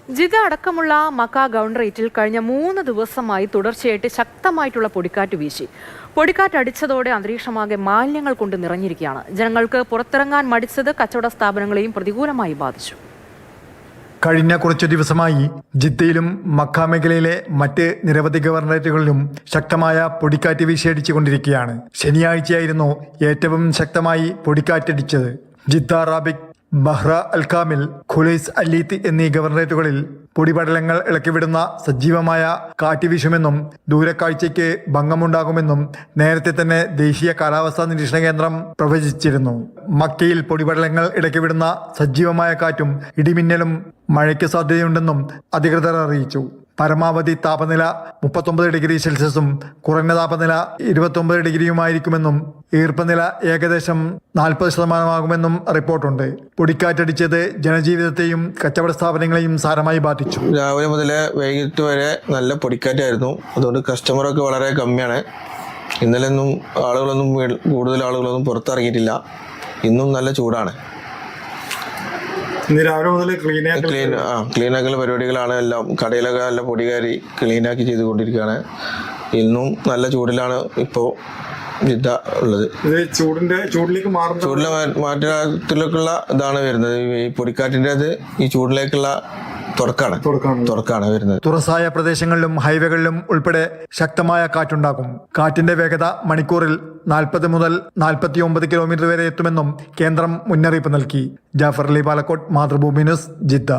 Jeddah അടക്കമുള്ള Mecca ഗവർണറേറ്റിൽ കഴിഞ്ഞ 3 ദിവസമായി തുടർച്ചയായിട്ട് ശക്തമായിട്ടുള്ള പൊടിക്കാറ്റ് വീശി. പൊടിക്കാറ്റടിച്ചതോടെ അന്തരീക്ഷമാകെ മാലിന്യങ്ങൾ കൊണ്ട് നിറഞ്ഞിരിക്കുകയാണ്. ജനങ്ങൾക്ക് പുറത്തിറങ്ങാൻ മടിച്ചത് കച്ചവട സ്ഥാപനങ്ങളെയും പ്രതികൂലമായി ബാധിച്ചു. കഴിഞ്ഞ കുറച്ചു ദിവസമായി ജിദ്ദയിലും മക്ക മേഖലയിലെ മറ്റ് നിരവധി ഗവർണറേറ്റുകളിലും ശക്തമായ പൊടിക്കാറ്റ് വീശിയടിച്ചുകൊണ്ടിരിക്കുകയാണ്. ശനിയാഴ്ചയായിരുന്നു ഏറ്റവും ശക്തമായി പൊടിക്കാറ്റടിച്ചത്. ജിദ്ദ, റാബിക്, ബഹ്റ അൽ കാമിൽ, ഖുലൈസ് അല്ലീത്ത് എന്നീ ഗവർണറേറ്റുകളിൽ പൊടിപടലങ്ങൾ ഇളക്കിവിടുന്ന സജീവമായ കാറ്റ് വീശുമെന്നും ദൂരക്കാഴ്ചയ്ക്ക് ഭംഗമുണ്ടാകുമെന്നും നേരത്തെ തന്നെ ദേശീയ കാലാവസ്ഥാ നിരീക്ഷണ കേന്ദ്രം പ്രവചിച്ചിരുന്നു. മക്കയിൽ പൊടിപടലങ്ങൾ ഇളക്കിവിടുന്ന സജീവമായ കാറ്റും ഇടിമിന്നലും മഴയ്ക്ക് സാധ്യതയുണ്ടെന്നും അധികൃതർ അറിയിച്ചു. പരമാവധി താപനില 39 ഡിഗ്രി സെൽഷ്യസും കുറഞ്ഞ താപനില 29 ഡിഗ്രിയുമായിരിക്കുമെന്നും ഈർപ്പനില ഏകദേശം 40% റിപ്പോർട്ടുണ്ട്. പൊടിക്കാറ്റടിച്ചത് ജനജീവിതത്തെയും കച്ചവട സ്ഥാപനങ്ങളെയും സാരമായി ബാധിച്ചു. രാവിലെ മുതൽ വൈകിട്ട് വരെ നല്ല പൊടിക്കാറ്റായിരുന്നു. അതുകൊണ്ട് കസ്റ്റമറൊക്കെ വളരെ കമ്മിയാണ്. ഇന്നലെയൊന്നും കൂടുതൽ ആളുകളൊന്നും പുറത്തിറങ്ങിയിട്ടില്ല. ഇന്നും നല്ല ചൂടാണ്. രാവിലെ മുതൽ ക്ലീനാക്കൽ പരിപാടികളാണ്. എല്ലാം കടയിലൊക്കെ നല്ല പൊടികാരി ക്ലീനാക്കി ചെയ്തുകൊണ്ടിരിക്കുകയാണ്. ഇന്നും നല്ല ചൂടിലാണ് ഇപ്പോൾ ജിദ്ദ ഉള്ളത്. ചൂടിലേക്ക് മാറ്റത്തിലേക്കുള്ള ഇതാണ് വരുന്നത്. ഈ പൊടിക്കാറ്റിൻ്റെ ഈ ചൂടിലേക്കുള്ള തുറക്കാണ് വരുന്നത്. തുറസായ പ്രദേശങ്ങളിലും ഹൈവേകളിലും ഉൾപ്പെടെ ശക്തമായ കാറ്റുണ്ടാകും. കാറ്റിന്റെ വേഗത മണിക്കൂറിൽ 40 മുതൽ 49 കിലോമീറ്റർ വരെ എത്തുമെന്നും കേന്ദ്രം മുന്നറിയിപ്പ് നൽകി. Jafar Ali, Palakkode, Mathrubhumi news, Jeddah.